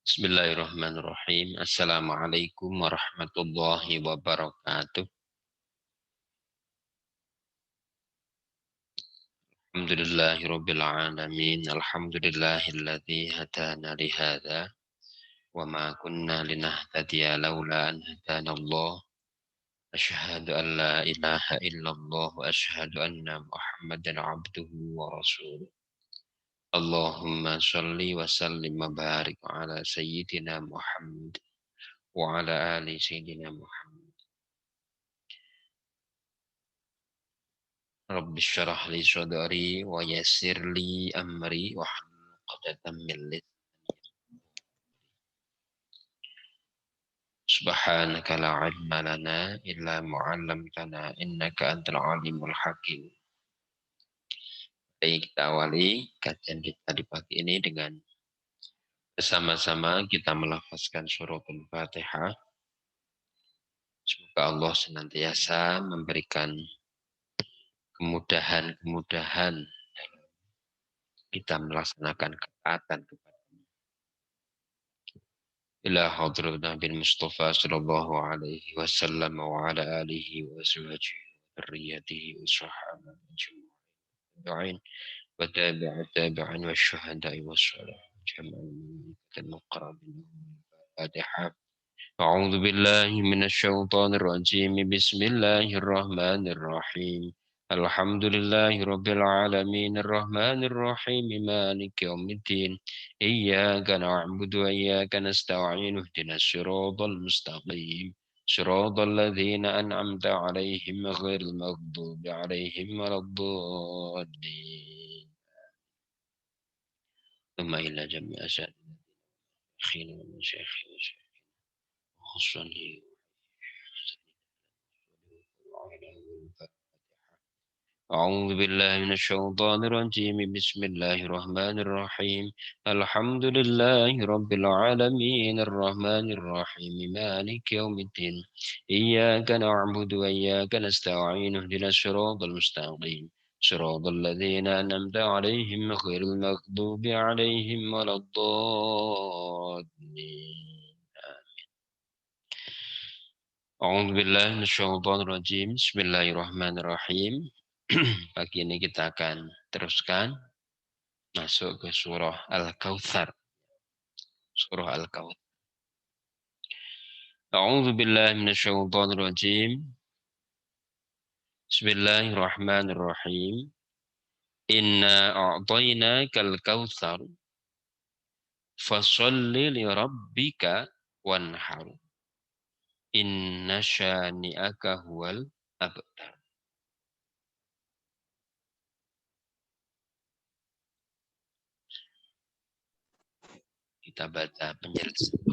Bismillahirrahmanirrahim. Assalamualaikum warahmatullahi wabarakatuh. Alhamdulillahirabbil alamin. Alhamdulillahilladzi hadana li hadza wa ma kunna linahtadiya laula an hadanallah. Asyhadu an la ilaha illallah wa asyhadu anna Muhammadan abduhu wa rasuluh. Allahumma shalli wa sallim wa barik ala sayyidina Muhammad wa ala ali sayyidina Muhammad. Rabbi syrah li sadri wa yassir li amri wa hlul 'uqdatam min lisani. Subhanaka la 'ilma lana illa ma 'allamtana innaka antal alimul hakim. Baik, kita awali kajian kita di pagi ini dengan bersama-sama kita melafazkan suratul Fatihah. Semoga Allah senantiasa memberikan kemudahan-kemudahan kita melaksanakan ketaatan kepada ila hadrat Nabi Mustafa sallallahu alaihi wasallam wa ala alihi wa azwajihi wa dzurriyyatihi wa sahbihi ajma'in wa tabi'an wa syuhada'i wa sholihin jama'an muqarrabin. Fatihah. A'udzu billahi minasyaitonir rajim. Bismillahirrahmanirrahim. Alhamdulillahi rabbil alamin arrahmanir rahim maliki yaumiddin iyyaka na'budu wa iyyaka nasta'in ihdinas siratal mustaqim siratal ladzina an'amta 'alaihim ghairil maghdubi 'alaihim waladdallin. Thumma ila jami'i asyadina wa syaikhin khususani أعوذ بالله من الشيطان الرجيم بسم الله الرحمن الرحيم الحمد لله رب العالمين الرحمن الرحيم مالك يوم الدين إياك نعبد وإياك نستعين اهدنا الصراط المستقيم صراط الذين أنعمت عليهم غير المغضوب عليهم ولا الضالين. أعوذ بالله من الشيطان الرجيم بسم الله الرحمن الرحيم. Pagi ini kita akan teruskan masuk ke surah Al-Kautsar. Surah Al-Kautsar. A'udzu billahi minasyaitonir rajim. Bismillahirrahmanirrahim. Inna a'tainakal kautsar fasholli li rabbika wanhar. Inna syani'aka huwal abtar. Kita baca penjelasan.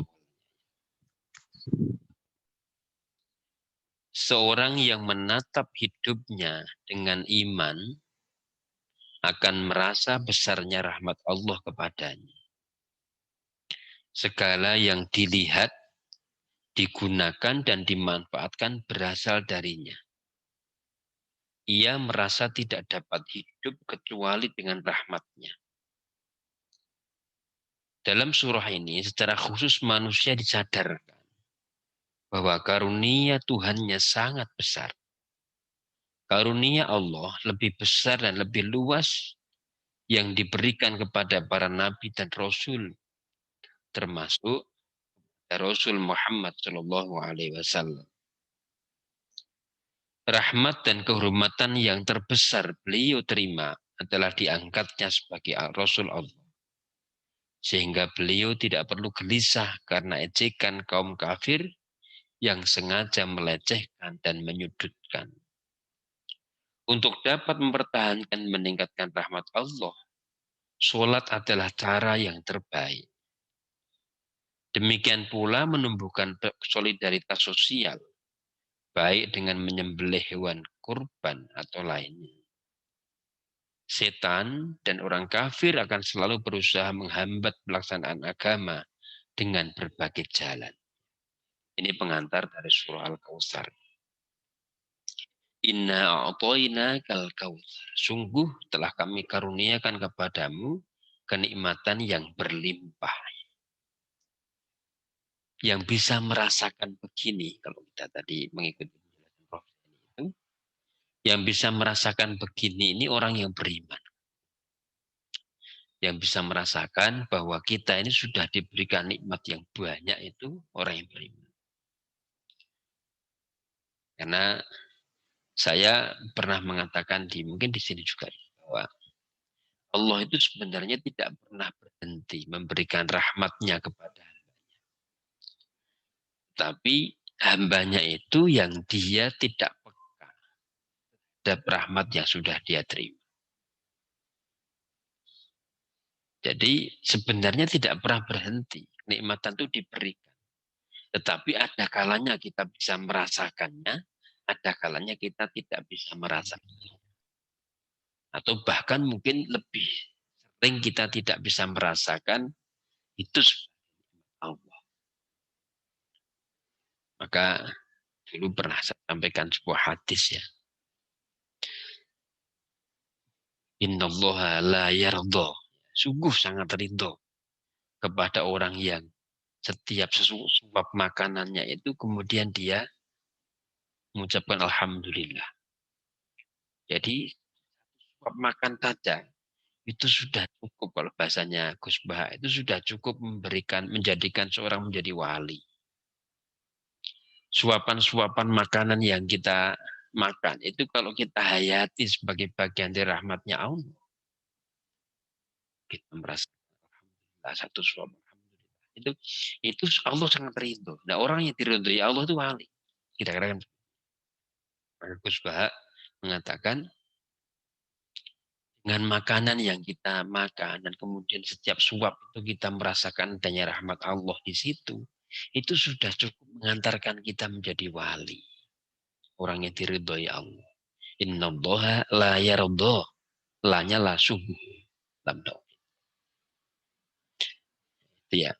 Seorang yang menatap hidupnya dengan iman akan merasa besarnya rahmat Allah kepadanya. Segala yang dilihat, digunakan dan dimanfaatkan berasal darinya. Ia merasa tidak dapat hidup kecuali dengan rahmatnya. Dalam surah ini secara khusus manusia disadarkan bahwa karunia Tuhannya sangat besar. Karunia Allah lebih besar dan lebih luas yang diberikan kepada para nabi dan rasul, termasuk Rasul Muhammad Shallallahu Alaihi Wasallam. Rahmat dan kehormatan yang terbesar beliau terima adalah diangkatnya sebagai Rasul Allah. Sehingga beliau tidak perlu gelisah karena ejekan kaum kafir yang sengaja melecehkan dan menyudutkan. Untuk dapat mempertahankan meningkatkan rahmat Allah, sholat adalah cara yang terbaik. Demikian pula menumbuhkan solidaritas sosial, baik dengan menyembelih hewan kurban atau lainnya. Setan dan orang kafir akan selalu berusaha menghambat pelaksanaan agama dengan berbagai jalan. Ini pengantar dari surah Al-Kautsar. Inna a'tainakal kautsar. Sungguh telah kami karuniakan kepadamu kenikmatan yang berlimpah. yang bisa merasakan begini, kalau kita tadi mengikuti penjelasan Prof. itu, yang bisa merasakan begini ini orang yang beriman. Yang bisa merasakan bahwa kita ini sudah diberikan nikmat yang banyak itu orang yang beriman. Karena saya pernah mengatakan mungkin di sini juga bahwa Allah itu sebenarnya tidak pernah berhenti memberikan rahmatnya kepada hambanya. Tapi hambanya itu yang dia tidak peka terhadap rahmat yang sudah dia terima. Jadi sebenarnya tidak pernah berhenti. Nikmatan itu diberikan. Tetapi ada kalanya kita bisa merasakannya, ada kalanya kita tidak bisa merasakannya. Atau bahkan mungkin lebih sering kita tidak bisa merasakan itu Allah. Maka dulu pernah saya sampaikan sebuah hadis ya. Innallaha la yardha. Sungguh sangat ridho kepada orang yang setiap sesuap makanannya itu kemudian dia mengucapkan alhamdulillah. Jadi suap makan saja itu sudah cukup, kalau bahasanya Gus Bah, itu sudah cukup menjadikan seorang menjadi wali. Suapan-suapan makanan yang kita makan itu kalau kita hayati sebagai bagian dari rahmatnya Allah, kita merasa alhamdulillah satu suap, alhamdulillah. Itu Allah sangat rindu. Nah, orang yang diridhoi Allah itu wali. Kita katakan Gus Bah mengatakan dengan makanan yang kita makan dan kemudian setiap suap itu kita merasakan adanya rahmat Allah di situ, itu sudah cukup mengantarkan kita menjadi wali, orang yang diridhoi Allah. Innallaha la yardha, lanya la subuh dalam tauhid. Ya.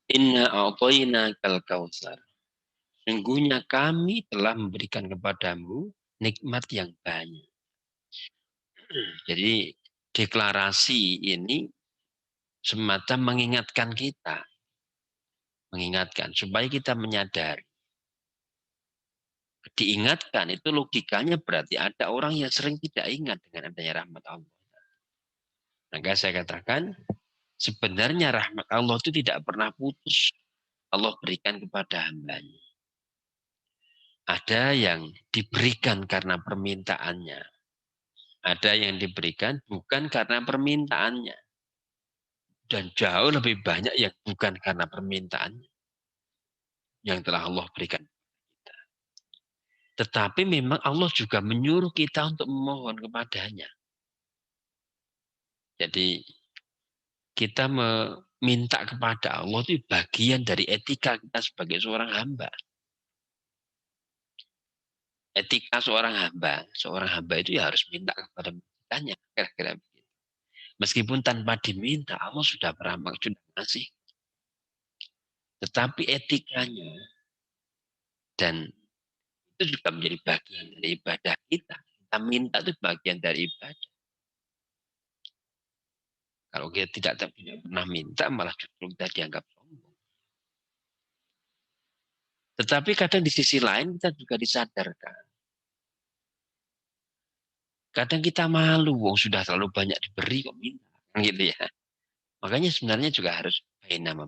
Inna a'tayna kal kautsar. Sungguhnya kami telah memberikan kepadamu nikmat yang banyak. Jadi deklarasi ini semacam mengingatkan kita, supaya kita menyadari. Diingatkan itu logikanya berarti ada orang yang sering tidak ingat dengan adanya rahmat Allah. Maka saya katakan sebenarnya rahmat Allah itu tidak pernah putus. Allah berikan kepada hambanya. Ada yang diberikan karena permintaannya. Ada yang diberikan bukan karena permintaannya. Dan jauh lebih banyak yang bukan karena permintaannya. Yang telah Allah berikan. Tetapi memang Allah juga menyuruh kita untuk memohon kepadanya. Jadi kita meminta kepada Allah itu bagian dari etika kita sebagai seorang hamba. Etika seorang hamba itu ya harus minta kepada mintanya, kira-kira begitu. Meskipun tanpa diminta, Allah sudah sudah ngasih. Tetapi etikanya dan itu juga menjadi bagian dari ibadah kita. Kita minta itu bagian dari ibadah. Kalau kita tidak pernah minta, malah justru kita dianggap sombong. Tetapi kadang di sisi lain kita juga disadarkan. Kadang kita malu, wong sudah terlalu banyak diberi kok minta. Gitu ya. Makanya sebenarnya juga harus bainama.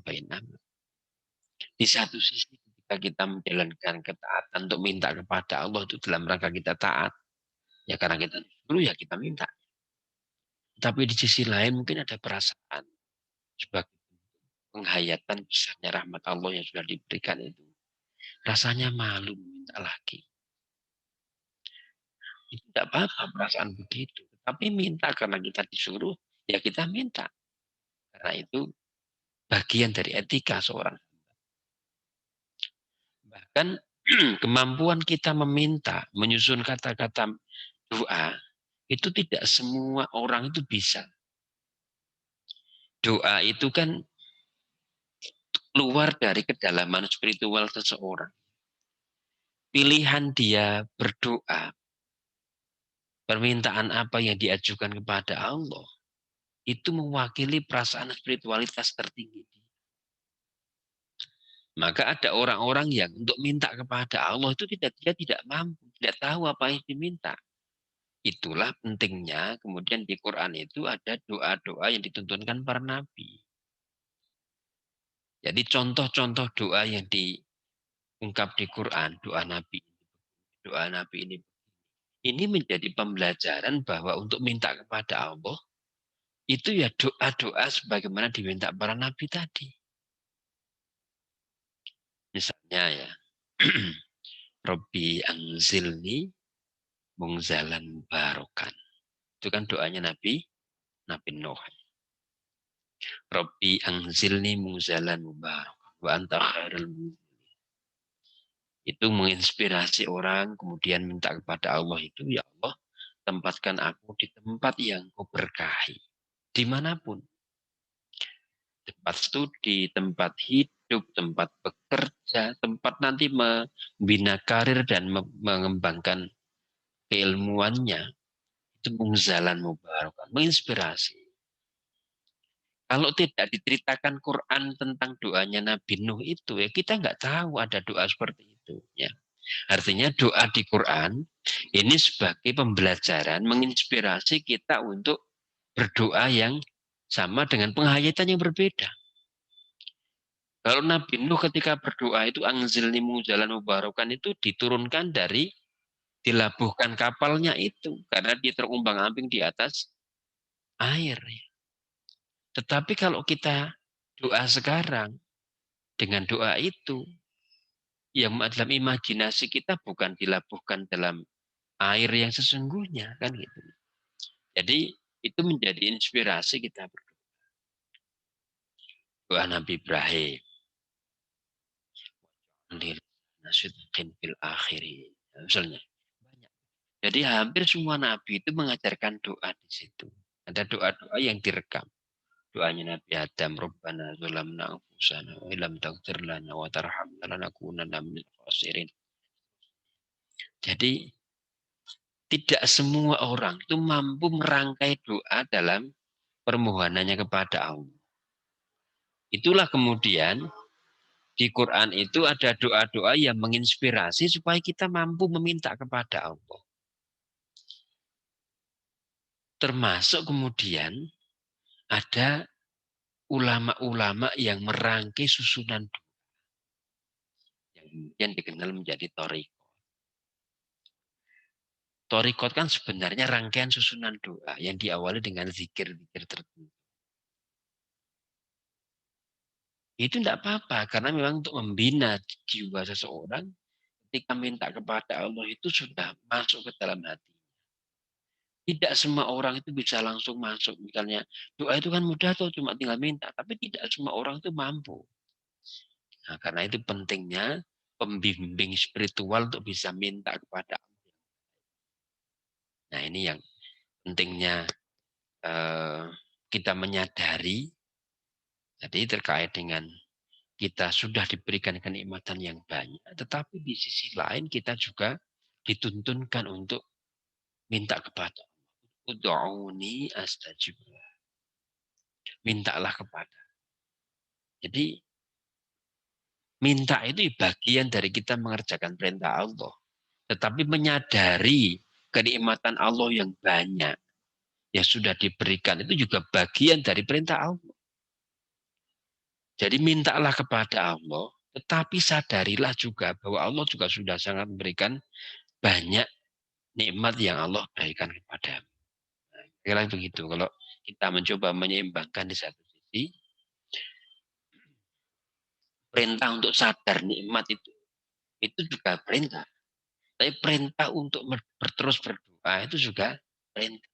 Di satu sisi ketika kita menjalankan ketaatan untuk minta kepada Allah itu dalam rangka kita taat. Ya karena kita dulu ya kita minta. Tapi di sisi lain mungkin ada perasaan sebagai penghayatan besarnya rahmat Allah yang sudah diberikan itu. Rasanya malu minta lagi. Itu tidak apa-apa perasaan begitu. Tapi minta karena kita disuruh, ya kita minta. Karena itu bagian dari etika seorang. Bahkan kemampuan kita meminta, menyusun kata-kata doa, itu tidak semua orang itu bisa. Doa itu kan keluar dari kedalaman spiritual seseorang. Pilihan dia berdoa, permintaan apa yang diajukan kepada Allah, itu mewakili perasaan spiritualitas tertinggi. Maka ada orang-orang yang untuk minta kepada Allah itu dia tidak mampu, tidak tahu apa yang diminta. Itulah pentingnya kemudian di Quran itu ada doa-doa yang dituntunkan para nabi. Jadi contoh-contoh doa yang diungkap di Quran, doa nabi ini menjadi pembelajaran bahwa untuk minta kepada Allah itu ya doa-doa sebagaimana diminta para nabi tadi. Misalnya ya, Robbi anzilni mungzalan barokan. Itu kan doanya Nabi Nuh. Robbi anzilni mungzalan barokan. Wa anta khairul munzilin. Itu menginspirasi orang kemudian minta kepada Allah itu, ya Allah, tempatkan aku di tempat yang kau berkahi. Dimanapun. Tempat studi, tempat hidup, tempat bekerja, tempat nanti membina karir dan mengembangkan keilmuannya. Itu mungzalan mubarakan, menginspirasi. Kalau tidak diceritakan Quran tentang doanya Nabi Nuh itu, ya kita nggak tahu ada doa seperti itu. Ya. Artinya doa di Quran ini sebagai pembelajaran, menginspirasi kita untuk berdoa yang sama dengan penghayatan yang berbeda. Kalau Nabi Nuh ketika berdoa itu anzilni mungzalan mubarakan itu diturunkan dari dilabuhkan kapalnya itu karena dia terumbang-ambing di atas air. Tetapi kalau kita doa sekarang dengan doa itu, yang dalam imajinasi kita bukan dilabuhkan dalam air yang sesungguhnya, kan gitu. Jadi itu menjadi inspirasi kita berdoa. Doa Nabi Ibrahim. Fil akhirin. Misalnya. Jadi hampir semua Nabi itu mengajarkan doa di situ. Ada doa-doa yang direkam. Doanya Nabi Adam, Rabbana zalamna anfusana wa illam taghfir lana wa tarhamna lanakunanna minal khasirin. Jadi tidak semua orang itu mampu merangkai doa dalam permohonannya kepada Allah. Itulah kemudian di Quran itu ada doa-doa yang menginspirasi supaya kita mampu meminta kepada Allah. Termasuk kemudian ada ulama-ulama yang merangkai susunan doa yang kemudian dikenal menjadi thariqah. Thariqah kan sebenarnya rangkaian susunan doa yang diawali dengan zikir-zikir tertentu. Itu tidak apa-apa karena memang untuk membina jiwa seseorang ketika minta kepada Allah itu sudah masuk ke dalam hati. Tidak semua orang itu bisa langsung masuk. Misalnya doa itu kan mudah tuh cuma tinggal minta, tapi tidak semua orang itu mampu. Nah, karena itu pentingnya pembimbing spiritual untuk bisa minta kepada Allah. Nah, ini yang pentingnya kita menyadari. Jadi terkait dengan kita sudah diberikan kenikmatan yang banyak, tetapi di sisi lain kita juga dituntunkan untuk minta kepada Allah. Ud'uni astajib. Mintalah kepada. Jadi minta itu bagian dari kita mengerjakan perintah Allah. Tetapi menyadari kenikmatan Allah yang banyak yang sudah diberikan itu juga bagian dari perintah Allah. Jadi mintalah kepada Allah, tetapi sadarilah juga bahwa Allah juga sudah sangat memberikan banyak nikmat yang Allah berikan kepada. Nah, kira begitu. Kalau kita mencoba menyeimbangkan di satu sisi, perintah untuk sadar nikmat itu juga perintah. Tapi perintah untuk terus berdoa itu juga perintah.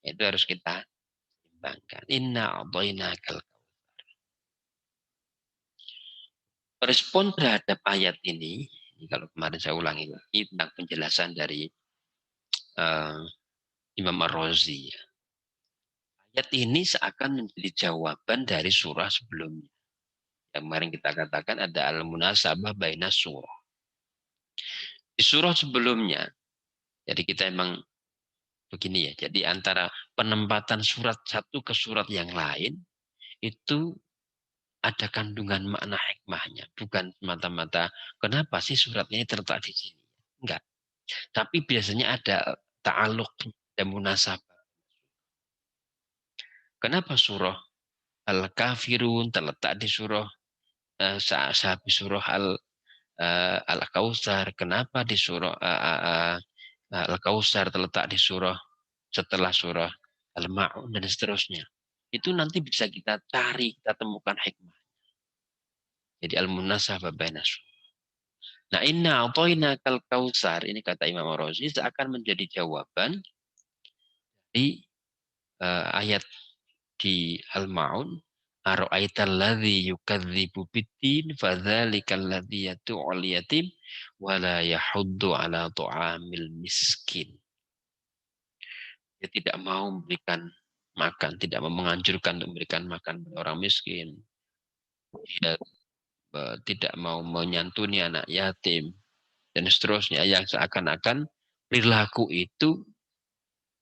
Itu harus kita seimbangkan. Inna a'tainakal. Respon terhadap ayat ini kalau kemarin saya ulangi lagi tentang penjelasan dari uh, Imam Ar-Razi. Ayat ini seakan menjadi jawaban dari surah sebelumnya. Yang kemarin kita katakan ada al-munasabah baina surah. Di surah sebelumnya, jadi kita emang Begini ya, jadi antara penempatan surat satu ke surat yang lain itu ada kandungan makna hikmahnya, bukan semata-mata kenapa sih suratnya terletak di sini. Enggak, tapi biasanya ada ta'aluk dan munasabah. Kenapa surah Al-Kafirun terletak di surah sehabis surah Al-Kautsar? Kenapa di surah Al-Kautsar terletak di surah setelah surah Al-Ma'un dan seterusnya? Itu nanti bisa kita cari, kita temukan hikmah. Jadi al-munasabah bainas. Nah, inna a'tayna kal kautsar ini kata Imam Razi akan menjadi jawaban di ayat di Al-Ma'un, ara'aital ladzi yukadzibu biddin fadzalikal ladzi yad'ul yatim wa la yahuddu ala tu'amil miskin. Dia tidak mau memberikan makan, tidak mau menganjurkan untuk memberikan makan orang miskin. Dia tidak mau menyantuni anak yatim dan seterusnya yang seakan-akan perilaku itu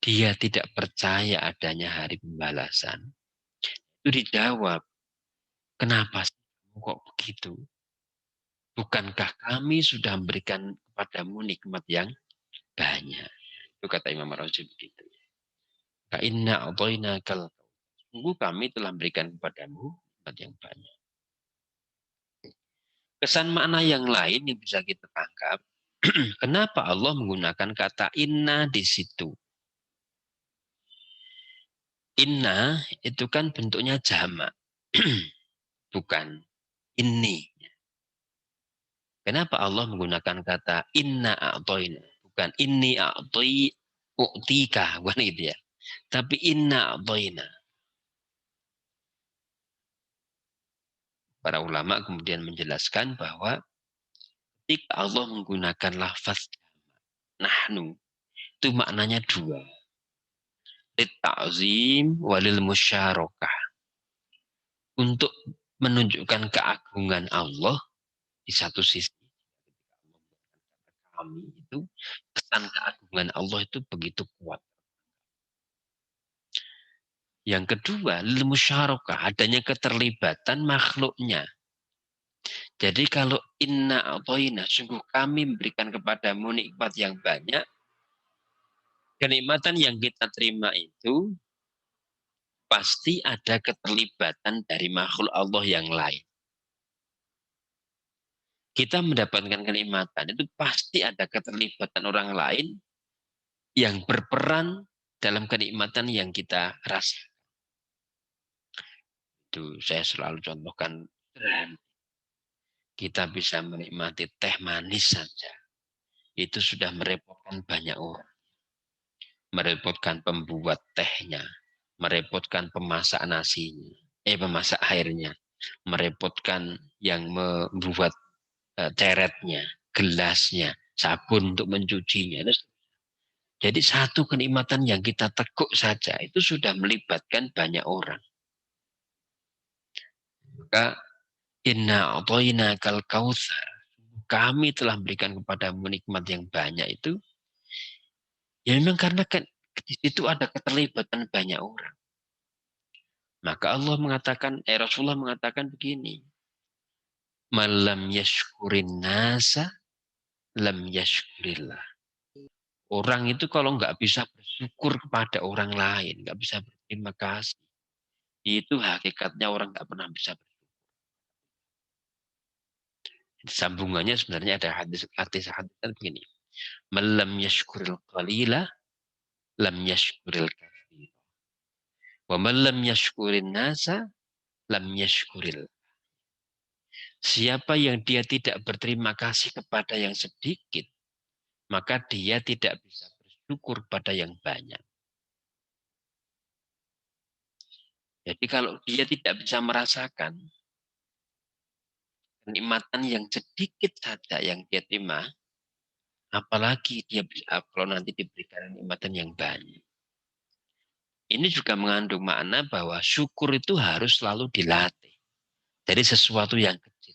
dia tidak percaya adanya hari pembalasan. Itu dijawab, kenapa sih kok begitu? Bukankah kami sudah memberikan kepadamu nikmat yang banyak? Itu kata Imam Razi begitu. Inna a'tayna kal sungguh kami telah memberikan kepadamu nikmat yang banyak. Kesan makna yang lain yang bisa kita tangkap, kenapa Allah menggunakan kata inna di situ? Inna itu kan bentuknya jamak, bukan ini. Kenapa Allah menggunakan kata inna a'toina? Bukan inni a'toi u'tika, bukan itu ya. Tapi inna a'toina. Para ulama kemudian menjelaskan bahwa ketika Allah menggunakan lafaz nahnu, itu maknanya dua. Litta'zim walil musyarakah. Untuk menunjukkan keagungan Allah di satu sisi. Kami itu pesan keagungan Allah itu begitu kuat. Yang kedua, lil musyarakah, adanya keterlibatan makhluknya. Jadi kalau inna a'tayna, sungguh kami memberikan kepadamu nikmat yang banyak, kenikmatan yang kita terima itu pasti ada keterlibatan dari makhluk Allah yang lain. Kita mendapatkan kenikmatan itu pasti ada keterlibatan orang lain yang berperan dalam kenikmatan yang kita rasakan. Itu saya selalu contohkan, kita bisa menikmati teh manis saja. Itu sudah merepotkan banyak orang. Merepotkan pembuat tehnya, merepotkan pemasak nasinya, pemasak airnya, merepotkan yang membuat ceretnya, gelasnya, sabun untuk mencucinya. Jadi satu kenikmatan yang kita tekuk saja itu sudah melibatkan banyak orang. Maka inna a'tayna kal kautsar, kami telah berikan kepadamu nikmat yang banyak itu, ya memang karena kan di situ ada keterlibatan banyak orang. Maka Allah mengatakan, Rasulullah mengatakan begini, malam yashkurin nasa, lam yashkurillah. Orang itu kalau nggak bisa bersyukur kepada orang lain, nggak bisa berterima kasih, itu hakikatnya orang nggak pernah bisa bersyukur. Sambungannya sebenarnya ada hadis kan begini, malam yashkuril qalila, lam yashkuril katsir. Wa malam yashkurin nasa, lam yashkuril. Siapa yang dia tidak berterima kasih kepada yang sedikit, maka dia tidak bisa bersyukur pada yang banyak. Jadi kalau dia tidak bisa merasakan kenikmatan yang sedikit saja yang dia terima, apalagi dia kalau nanti diberikan kenikmatan yang banyak. Ini juga mengandung makna bahwa syukur itu harus selalu dilatih dari sesuatu yang kecil.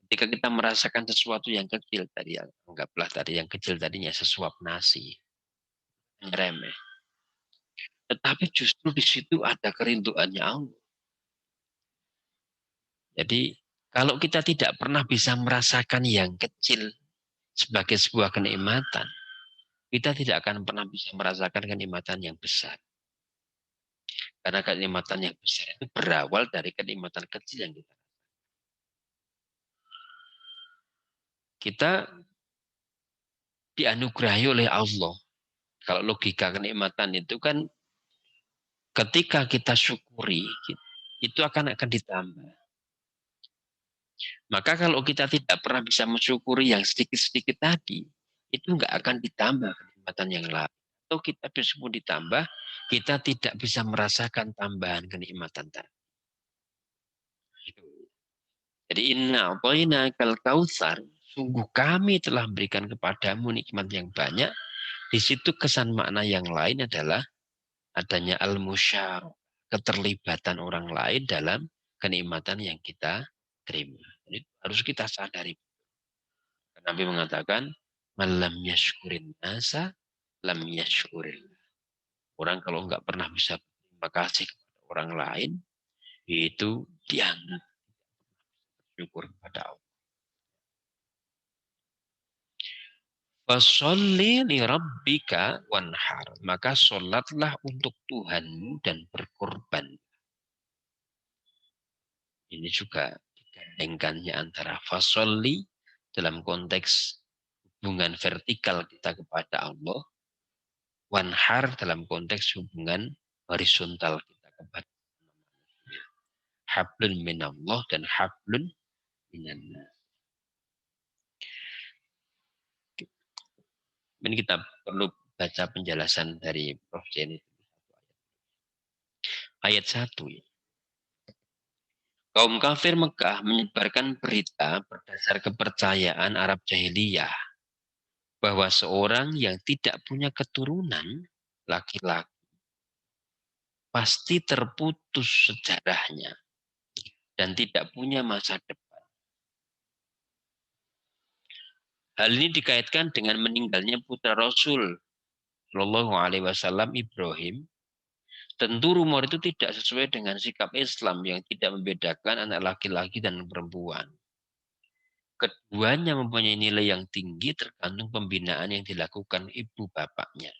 Ketika kita merasakan sesuatu yang kecil tadi, anggaplah tadi yang kecil tadinya sesuap nasi. remeh. Tetapi justru di situ ada kerinduannya Allah. Jadi kalau kita tidak pernah bisa merasakan yang kecil sebagai sebuah kenikmatan, kita tidak akan pernah bisa merasakan kenikmatan yang besar. Karena kenikmatan yang besar itu berawal dari kenikmatan kecil yang kita dianugerahi oleh Allah. Kalau logika kenikmatan itu kan ketika kita syukuri, itu akan ditambah. Maka kalau kita tidak pernah bisa mensyukuri yang sedikit-sedikit tadi, itu nggak akan ditambah kenikmatan yang lain. Atau kita meskipun ditambah, kita tidak bisa merasakan tambahan kenikmatan tadi. Jadi inna a'tayna kal kautsar, sungguh kami telah berikan kepadamu nikmat yang banyak. Di situ kesan makna yang lain adalah adanya al-musyar, keterlibatan orang lain dalam kenikmatan yang kita terima. Jadi harus kita sadari. Nabi mengatakan, malam yashkurin nasa, lam yashkurin. Orang kalau nggak pernah bisa berterima kasih kepada orang lain, itu dianggap syukur kepada Allah. Fasolli li rabbika wanhar. Maka sholatlah untuk Tuhanmu dan berkorban. Ini juga digandengkannya antara fasolli dalam konteks hubungan vertikal kita kepada Allah, wanhar dalam konteks hubungan horizontal kita kepada manusia. Hablun minallah dan hablun minannas. Ini kita perlu baca penjelasan dari Prof. Jenny. Ayat 1. Kaum kafir Mekah menyebarkan berita berdasar kepercayaan Arab jahiliyah bahwa seorang yang tidak punya keturunan laki-laki pasti terputus sejarahnya dan tidak punya masa depan. Hal ini dikaitkan dengan meninggalnya putra Rasul Shallallahu Alaihi Wasallam Ibrahim. Tentu rumor itu tidak sesuai dengan sikap Islam yang tidak membedakan anak laki-laki dan perempuan. Keduanya mempunyai nilai yang tinggi tergantung pembinaan yang dilakukan ibu bapaknya.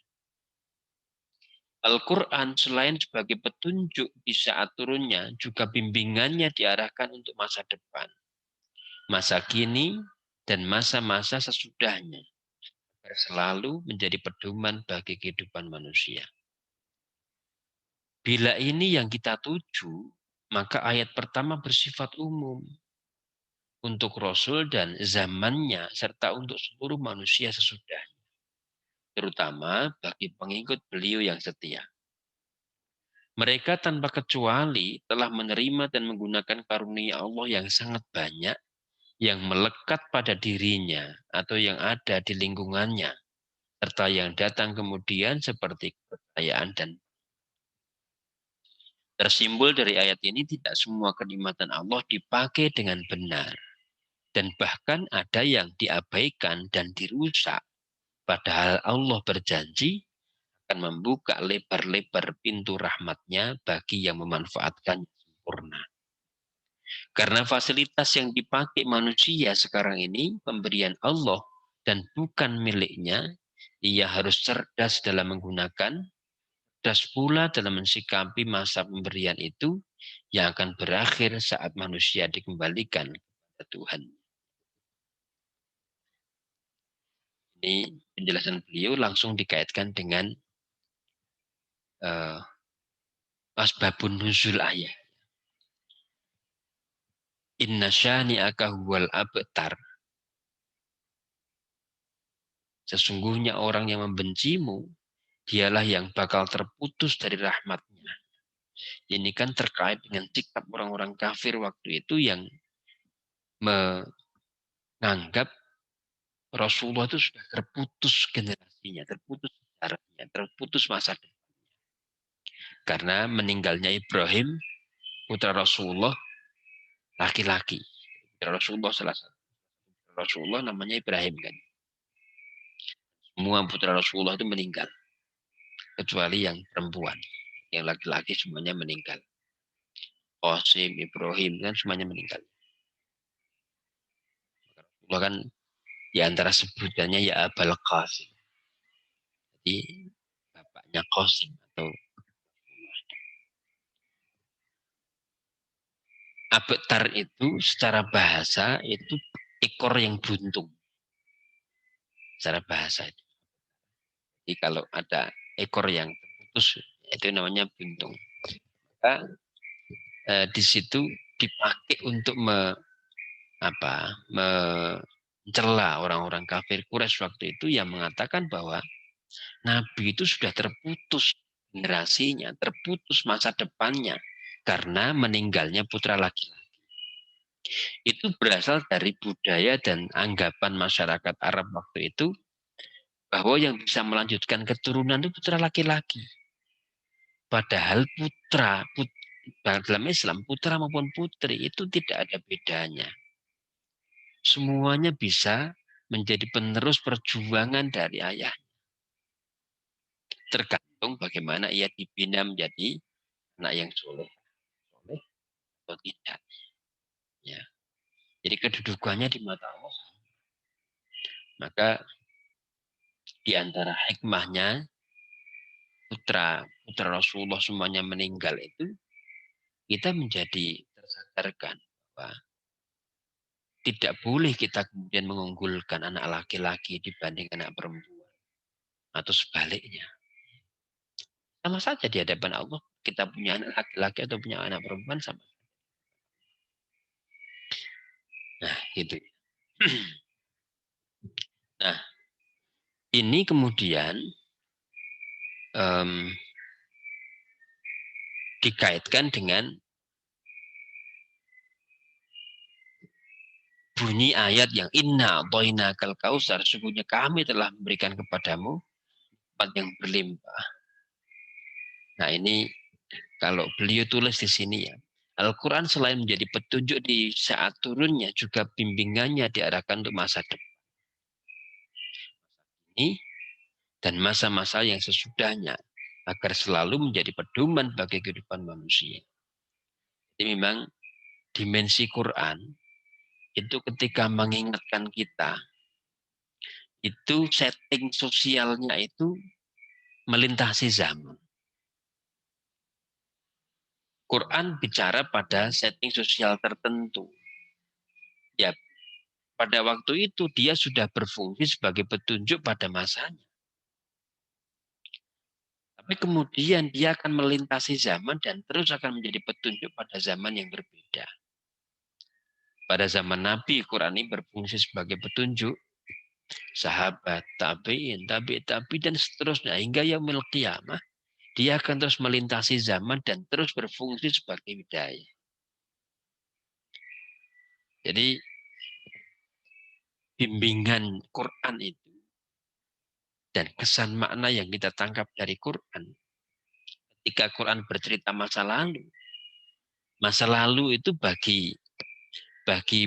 Al-Quran selain sebagai petunjuk di saat turunnya, juga bimbingannya diarahkan untuk masa depan, masa kini, dan masa-masa sesudahnya, agar selalu menjadi pedoman bagi kehidupan manusia. Bila ini yang kita tuju, maka ayat pertama bersifat umum untuk Rasul dan zamannya, serta untuk seluruh manusia sesudahnya, terutama bagi pengikut beliau yang setia. Mereka tanpa kecuali telah menerima dan menggunakan karunia Allah yang sangat banyak, yang melekat pada dirinya atau yang ada di lingkungannya, serta yang datang kemudian seperti kepercayaan dan tersimbol dari ayat ini tidak semua kenikmatan Allah dipakai dengan benar. Dan bahkan ada yang diabaikan dan dirusak. Padahal Allah berjanji akan membuka lebar-lebar pintu rahmatnya bagi yang memanfaatkan sempurna. Karena fasilitas yang dipakai manusia sekarang ini pemberian Allah dan bukan miliknya, ia harus cerdas dalam menggunakan, cerdas pula dalam mensikapi masa pemberian itu yang akan berakhir saat manusia dikembalikan kepada Tuhan. Ini penjelasan beliau langsung dikaitkan dengan asbabun nuzul ayat. Inna syani'aka huwal abtar. Sesungguhnya orang yang membencimu, dialah yang bakal terputus dari rahmatnya. Ini kan terkait dengan sikap orang-orang kafir waktu itu yang menganggap Rasulullah itu sudah terputus generasinya, terputus sejarahnya, terputus masa depan. Karena meninggalnya Ibrahim, putra Rasulullah, laki-laki. Putra Rasulullah salah satu. Rasulullah namanya Ibrahim kan. Semua putra Rasulullah itu meninggal. kecuali yang perempuan. Yang laki-laki semuanya meninggal. Qasim, Ibrahim kan semuanya meninggal. Bahkan di antara sebutannya ya Abul Qasim. Jadi bapaknya Qasim atau Abtar itu secara bahasa itu ekor yang buntung. Secara bahasa itu. Jadi kalau ada ekor yang terputus itu namanya buntung. Maka di situ dipakai untuk mencela orang-orang kafir Quraisy waktu itu yang mengatakan bahwa Nabi itu sudah terputus generasinya, terputus masa depannya karena meninggalnya putra laki-laki. Itu berasal dari budaya dan anggapan masyarakat Arab waktu itu bahwa yang bisa melanjutkan keturunan itu putra laki-laki. Padahal dalam Islam putra maupun putri itu tidak ada bedanya. Semuanya bisa menjadi penerus perjuangan dari ayah. Tergantung bagaimana ia dibina menjadi anak yang soleh atau tidak. Ya. Jadi kedudukannya di mata Allah. Maka di antara hikmahnya putra Rasulullah semuanya meninggal itu kita menjadi tersadarkan bahwa tidak boleh kita kemudian mengunggulkan anak laki-laki dibanding anak perempuan atau sebaliknya. Sama saja di hadapan Allah kita punya anak laki-laki atau punya anak perempuan sama. Nah, gitu. Nah, ini kemudian um, dikaitkan dengan bunyi ayat yang inna doina kal kausar, sesungguhnya kami telah memberikan kepadamu tempat yang berlimpah. Nah ini kalau beliau tulis di sini ya, Al-Quran selain menjadi petunjuk di saat turunnya, juga bimbingannya diarahkan untuk masa depan ini dan masa-masa yang sesudahnya, agar selalu menjadi pedoman bagi kehidupan manusia. Jadi memang dimensi Quran itu ketika mengingatkan kita, itu setting sosialnya itu melintasi zaman. Quran bicara pada setting sosial tertentu. Ya, pada waktu itu dia sudah berfungsi sebagai petunjuk pada masanya. Tapi kemudian dia akan melintasi zaman dan terus akan menjadi petunjuk pada zaman yang berbeda. Pada zaman Nabi, Quran ini berfungsi sebagai petunjuk. Sahabat, tabi'in, tabi' dan seterusnya. Hingga yaumil qiyamah, dia akan terus melintasi zaman dan terus berfungsi sebagai hidayah. Jadi bimbingan Quran itu dan kesan makna yang kita tangkap dari Quran. Ketika Quran bercerita masa lalu itu bagi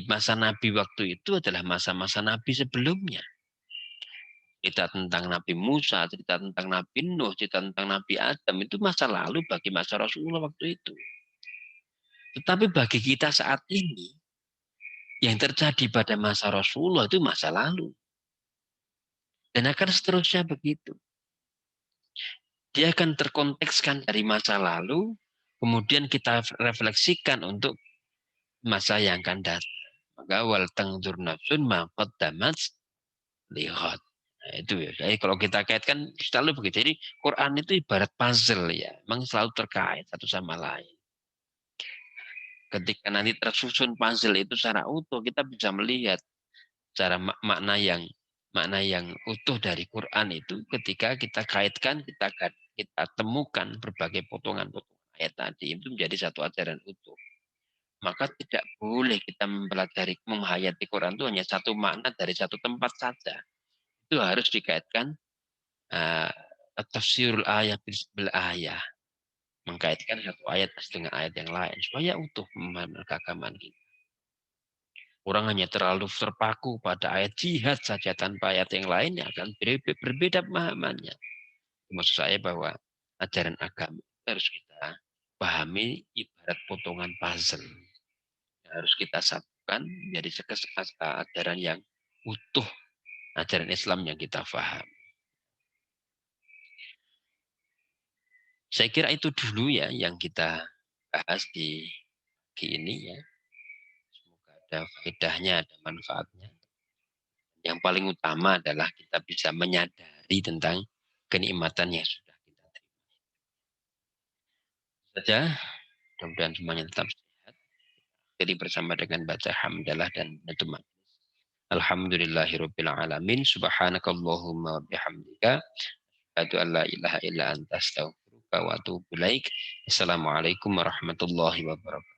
masa Nabi waktu itu adalah masa-masa Nabi sebelumnya. Cerita tentang Nabi Musa, cerita tentang Nabi Nuh, cerita tentang Nabi Adam itu masa lalu bagi masa Rasulullah waktu itu. Tetapi bagi kita saat ini, yang terjadi pada masa Rasulullah itu masa lalu. Dan akan seterusnya begitu. Dia akan terkontekskan dari masa lalu, kemudian kita refleksikan untuk masa yang akan datang. Maka wal tangdur nafsun ma qaddamat lihat. Nah, itu ya. Jadi kalau kita kaitkan selalu begitu. Jadi Quran itu ibarat puzzle ya, memang selalu terkait satu sama lain. Ketika nanti tersusun puzzle itu secara utuh, kita bisa melihat secara makna yang utuh dari Quran itu ketika kita kaitkan, kita temukan berbagai potongan-potongan ayat tadi itu menjadi satu ajaran utuh. Maka tidak boleh kita mempelajari, menghayati Quran itu hanya satu makna dari satu tempat saja. Itu harus dikaitkan tafsirul ayat bil ayah. Mengkaitkan satu ayat dengan ayat yang lain. Supaya utuh memahami keagamaan kita. Orang hanya terlalu terpaku pada ayat jihad saja tanpa ayat yang lain yang akan berbeda pemahamannya. Maksud saya bahwa ajaran agama harus kita pahami ibarat potongan puzzle. Harus kita satukan menjadi ajaran yang utuh, ajaran Islam yang kita paham. Saya kira itu dulu ya yang kita bahas di pagi ini ya. Semoga ada faedahnya, ada manfaatnya. Yang paling utama adalah kita bisa menyadari tentang kenikmatan yang sudah kita terima. Saja, mudah-mudahan semuanya tetap sehat. Jadi bersama dengan baca hamdalah dan menutup majlis. Alhamdulillahirabbil alamin. Subhanakallahumma bihamdika asyhadu an la ilaha illa anta astaghfiruka wa atubu ilaik. Assalamualaikum warahmatullahi wabarakatuh.